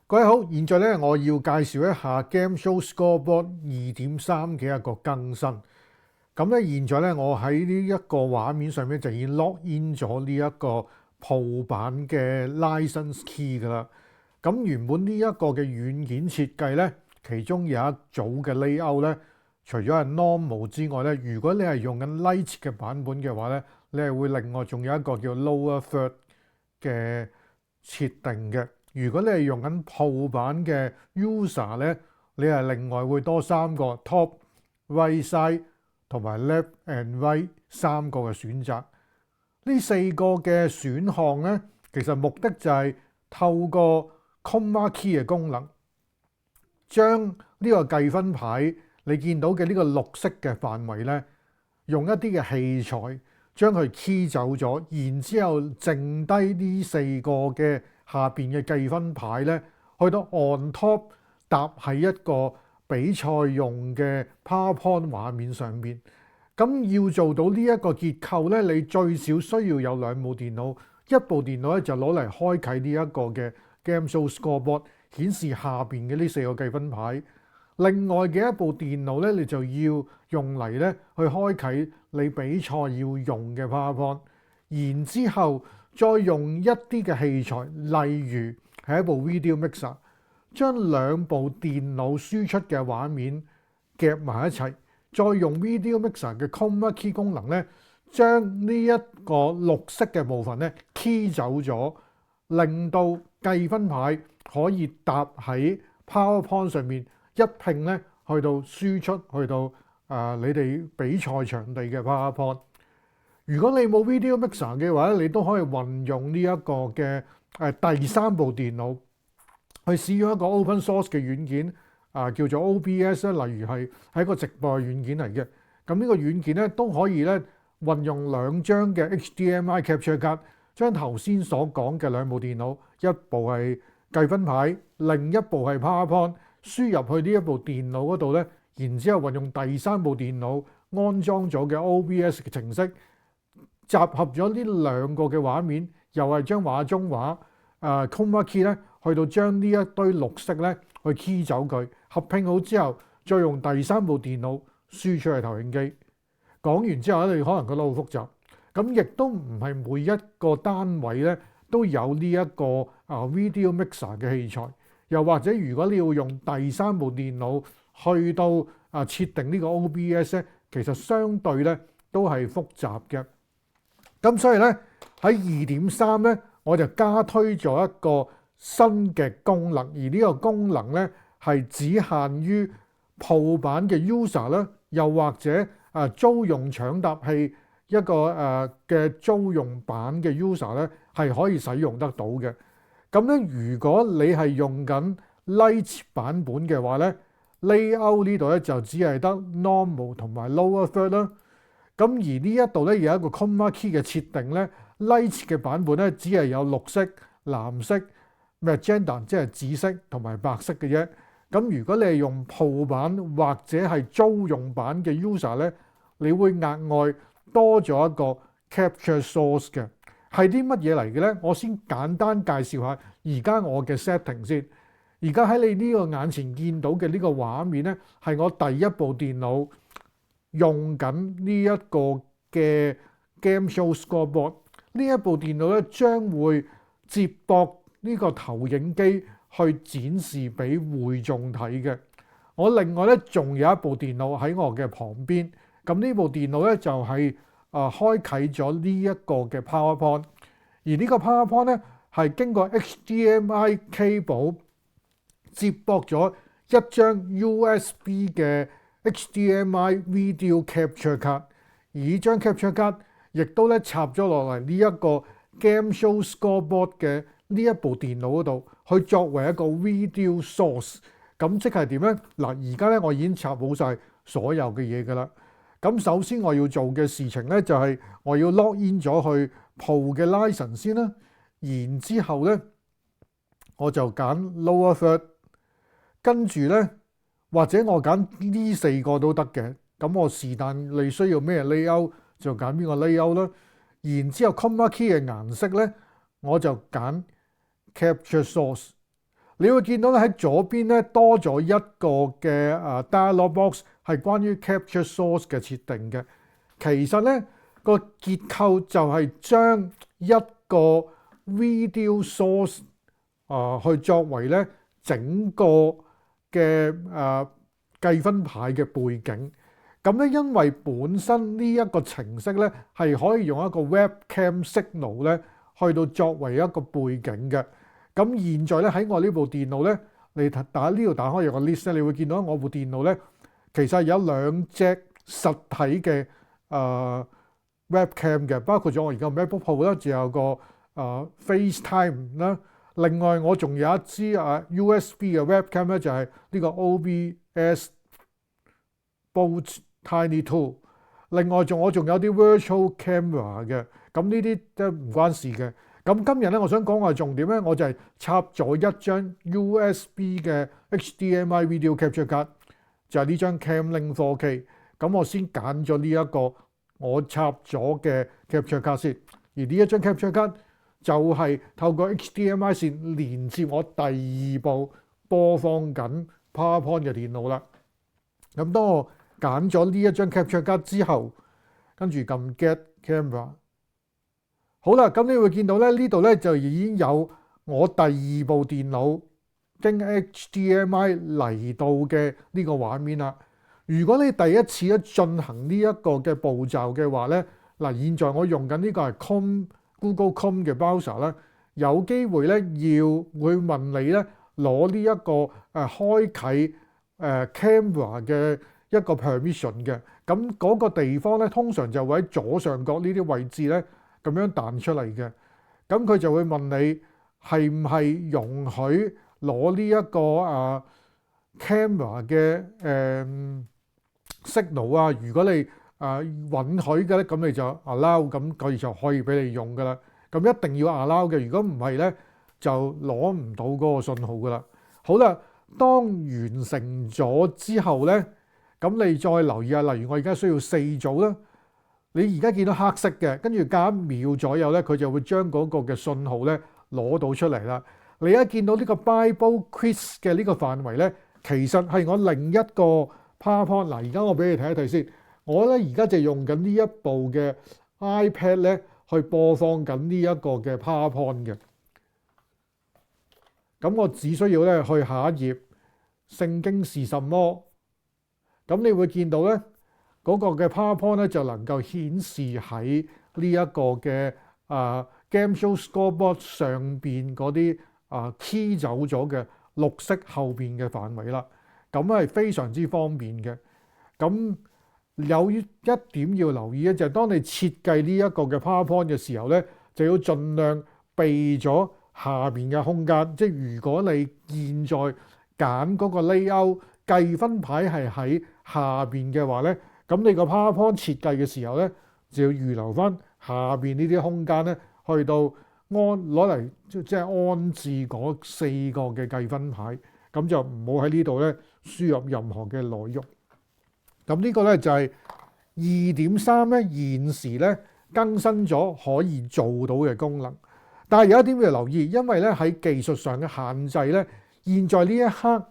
各位好，現在咧我要介紹一下 Game Show Scoreboard 2.3嘅一個更新。咁咧現在咧我喺呢一個畫面上面就已經 log in 咗呢一個鋪版嘅 license key 噶啦。咁原本呢一個嘅軟件設計咧，其中有一組嘅 layout 咧，除咗係 normal 之外咧，如果你係用緊 Lite 嘅版本嘅話咧，你係會另外仲有一個叫 lower third 嘅設定嘅。如果你係用緊鋪版嘅 user 咧，你係另外會多三個 top、right side 同埋 left and right 三個嘅選擇。呢四個嘅選項咧，其實目的就係透過 chroma key 嘅功能，將呢個計分牌你見到嘅呢個綠色嘅範圍咧，用一啲嘅器材將佢 key 走咗，然之後剩低呢四個嘅下邊嘅計分牌咧，去到 on top 搭喺一個比賽用嘅 PowerPoint 畫面上面。咁要做到呢一個結構咧，你最少需要有兩部電腦，一部電腦咧就攞嚟開啟呢一個嘅 Game Show Scoreboard，顯示下邊嘅呢四個計分牌。另外嘅一部電腦咧，你就要用嚟咧去開啟你比賽要用嘅 PowerPoint， 然之後再用一啲嘅器材，例如係一部 Video Mixer， 將兩部電腦輸出嘅畫面夾埋一齊，再用 Video Mixer 嘅 Chroma Key 功能咧，將呢一個綠色嘅部分咧 key 走咗，令到計分牌可以搭喺 PowerPoint 上面。一拼咧，去到輸出，去到你哋比賽場地嘅 PowerPoint。如果你冇 Video Mixer 嘅話咧，你都可以運用呢一個嘅第三部電腦去使用一個 Open Source 嘅軟件叫做 OBS 咧，例如係一個直播嘅軟件嚟嘅。咁呢個軟件咧都可以咧運用兩張嘅 HDMI capture card，將頭先所講嘅兩部電腦，一部係計分牌，另一部係 PowerPoint。輸入去呢一部電腦嗰度咧，然之後運用第三部電腦安裝咗嘅 OBS 嘅程式，集合咗呢兩個嘅畫面，又係將畫中畫Chroma Key 咧，去到將呢一堆綠色咧去 key 走佢，合拼好之後，再用第三部電腦輸出去投影機。講完之後咧，你可能覺得好複雜，咁亦都唔係每一個單位咧都有呢一個Video Mixer 嘅器材。又或者如果你要用第三部電腦去到設定呢個 OBS 咧，其實相對咧都係複雜嘅。咁所以咧喺2.3咧，我就加推咗一個新嘅功能，而呢個功能咧係只限於鋪版嘅 user 啦，又或者租用搶答器一個嘅租用版嘅 user 咧係可以使用得到嘅。咁咧，如果你係用緊 Lite 版本嘅話咧 ，Layout 呢度咧就只係得 Normal 同埋 Lower Third 啦。咁而呢一度咧有一個 Chroma Key 嘅設定咧 ，Lite 嘅版本咧只係有綠色、藍色、Magenta 即係紫色同埋白色嘅啫。咁如果你係用鋪版或者係租用版嘅 user 咧，你會額外多咗一個 Capture Source 嘅。係啲乜嘢嚟嘅咧？我先簡單介紹下而家我嘅 setting 先。而家喺你呢個眼前見到嘅呢個畫面咧，係我第一部電腦用緊呢一個嘅 Game Show Scoreboard。呢一部電腦咧將會接駁呢個投影機去展示俾會眾睇嘅。我另外咧仲有一部電腦喺我嘅旁邊。咁呢部電腦咧就係開啟咗呢一個嘅 PowerPoint， 而呢個 PowerPoint 咧係經過 HDMI cable 接駁咗一張 USB 嘅 HDMI Video Capture Card， 而呢張 Capture Card 亦都咧插咗落嚟呢一個 Game Show Scoreboard 嘅呢一部電腦嗰度，去作為一個 Video Source。咁即係點咧？嗱，而家咧我已經插好晒所有嘅嘢㗎啦。咁首先我要做嘅事情咧，就係我要 log in 咗去鋪嘅 license 先啦。然之後咧，我就揀 lower third， 跟住咧或者我揀呢四個都得嘅。咁我是但你需要咩 layout 就揀邊個 layout 啦。然之後 chroma key 嘅顏色咧，我就揀 capture source。你會見到咧喺左邊咧多咗一個嘅dialog box 係關於 capture source 嘅設定嘅。其實咧個結構就係將一個 video source 去作為咧整個嘅計分牌嘅背景。咁咧因為本身呢一個程式咧係可以用一個 webcam signal 咧去到作為一個背景嘅。咁現在咧喺我呢部電腦咧，你打呢度打開有個 list 咧，你會見到我部電腦咧其實有兩隻實體嘅webcam 嘅，包括咗我而家 MacBook Pro 啦，仲有個FaceTime 啦。另外我仲有一支USB 嘅 webcam 咧，就係呢個 OBS Bolt Tiny 2。另外我仲有啲 virtual camera 嘅，咁呢啲都唔關事嘅。咁今日咧，我想講嘅重點咧，我就係插咗一張 USB 嘅 HDMI Video Capture Card，就係呢張 Camlink 4K。咁我先揀咗呢一個我插咗嘅 Capture Card 先，而呢一張 Capture Card 就係透過 HDMI 線連接我第二部播放緊 PowerPoint 嘅電腦啦。咁當我揀咗呢一張 Capture Card 之後，跟住撳 Get Camera。好啦，咁你會見到咧，呢度咧就已經有我第二部電腦經 HDMI 嚟到嘅呢個畫面啦。如果你第一次咧進行呢一個嘅步驟嘅話咧，嗱，現在我用緊呢個係 Google Chrome 嘅 browser 咧，有機會咧會問你咧攞呢一個開啟camera 嘅一個 permission 嘅。咁嗰個地方咧通常就會喺左上角呢啲位置咧咁樣彈出嚟嘅。咁佢就會問你係唔係容許攞呢一個camera 嘅signal 啊？如果你允許嘅咧，咁你就 allow，咁佢就可以俾你用噶啦。咁一定要 allow 嘅，如果唔係咧就攞唔到嗰個信號噶啦。好啦，當完成咗之後咧，咁你再留意下，例如我而家需要4組啦。你而家見到黑色嘅，跟住隔1秒左右咧，佢就會將嗰個嘅信號咧攞到出嚟啦。你而家見到呢個 Bible Quiz 嘅呢個範圍咧，其實係我另一個 PowerPoint。嗱，而家我俾你睇一睇先。我咧而家就用緊呢一部嘅 iPad 咧去播放緊呢一個嘅 PowerPoint 嘅。咁我只需要咧去下一頁，聖經是什麼？咁你會見到咧。嗰個嘅 PowerPoint 咧就能夠顯示喺呢一個嘅Game Show Scoreboard 上邊嗰啲key 走咗嘅綠色後邊嘅範圍啦。咁係非常之方便嘅。咁有一點要留意咧，就係當你設計呢一個嘅 PowerPoint 嘅時候咧，就要盡量避咗下邊嘅空間。即係如果你現在揀嗰個 layout 計分牌係喺下邊嘅話咧，咁你個 PowerPoint 設計嘅時候咧，就要預留翻下邊呢啲空間咧，去到攞嚟即係安置嗰4個嘅計分牌，咁就唔好喺呢度咧輸入任何嘅內容。咁呢個咧就係 2.3 咧現時咧更新咗可以做到嘅功能。但係有一點要留意，因為咧喺技術上嘅限制咧，現在呢一刻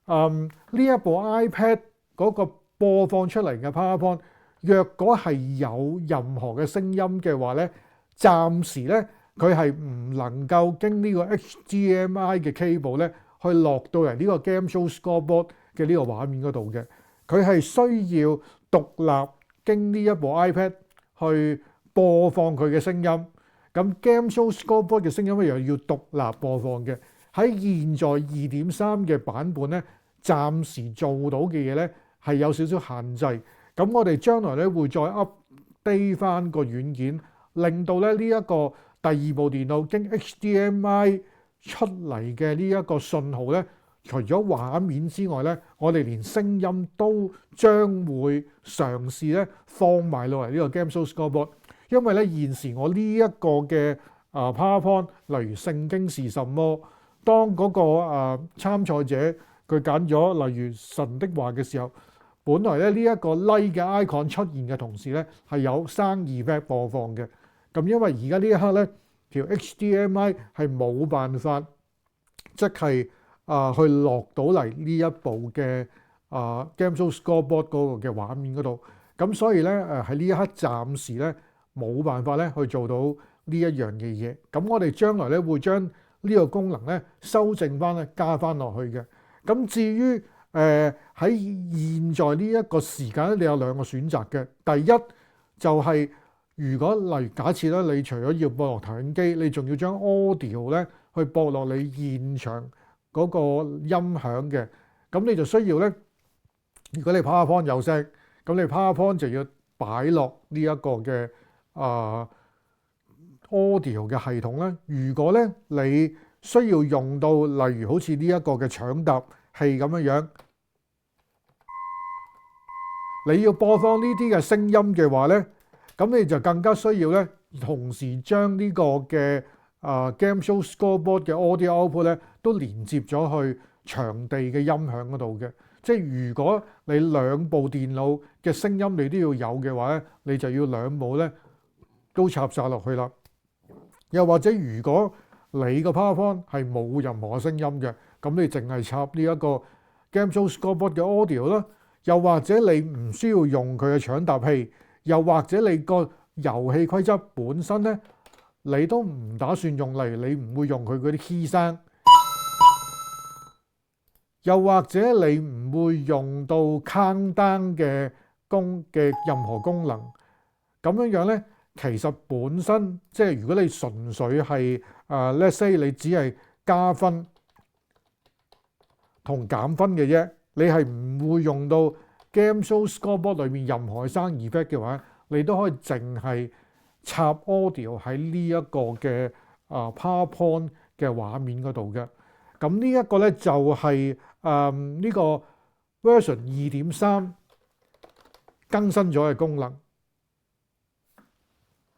呢一部 iPad 嗰個播放出嚟嘅 PowerPoint， 若果係有任何嘅聲音嘅話咧，暫時咧佢係唔能夠經呢個 HDMI 嘅 cable 咧去落到嚟呢個 Game Show Scoreboard 嘅呢個畫面嗰度嘅。佢係需要獨立經呢一部 iPad 去播放佢嘅聲音。咁 Game Show Scoreboard 嘅聲音咧又要獨立播放嘅。喺現在 2.3 嘅版本咧，暫時做到嘅嘢咧係有少少限制。咁我哋將來咧會再 update 翻個軟件，令到咧呢一個第二部電腦經 HDMI 出嚟嘅呢一個信號咧，除咗畫面之外咧，我哋連聲音都將會嘗試咧放埋落嚟呢個 Game Show Scoreboard。因為咧現時我呢一個嘅PowerPoint，例如聖經是什麼，當嗰個參賽者佢揀咗例如神的話嘅時候，本來咧呢一個 like 嘅 icon 出現嘅同時咧係有生 effect 播放嘅。咁因為而家呢一刻咧條 HDMI 係冇辦法即係去落到嚟呢一部嘅Game Show Scoreboard 嗰個嘅畫面嗰度。咁所以咧喺呢一刻暫時咧冇辦法咧去做到呢一樣嘅嘢。咁我哋將來咧會將呢個功能咧修正翻咧加翻落去嘅。咁至於喺現在呢一個時間咧，你有兩個選擇嘅。第一就係如果例如假設咧，你除咗要播落投影機，你仲要將 audio 咧去播落你現場嗰個音響嘅，咁你就需要咧。如果你 PowerPoint 有聲，咁你 PowerPoint 就要擺落呢一個嘅audio 嘅系統啦。如果咧你需要用到例如好似呢一個嘅搶答器咁樣樣，你要播放呢啲嘅聲音嘅話咧，咁你就更加需要咧同時將呢個嘅Game Show Scoreboard 嘅 audio output 咧都連接咗去場地嘅音響嗰度嘅。即係如果你兩部電腦嘅聲音你都要有嘅話咧，你就要兩部咧都插晒落去啦。又或者如果你個 PowerPoint 係冇任何聲音嘅，咁你淨係插呢一個 Game Show Scoreboard 嘅 audio 啦。又或者你唔需要用佢嘅搶答器，又或者你個遊戲規則本身咧，你都唔打算用嚟，你唔會用佢嗰啲 key 聲。又或者你唔會用到 countdown 嘅任何功能，咁樣樣咧，其實本身即係如果你純粹係let's say 你只係加分同減分嘅啫，你係唔會用到 Game Show Scoreboard 裏面任何聲 effect 嘅話，你都可以淨係插 audio 喺呢一個嘅PowerPoint 嘅畫面嗰度嘅。咁呢一個咧就係呢個 version 2.3更新咗嘅功能。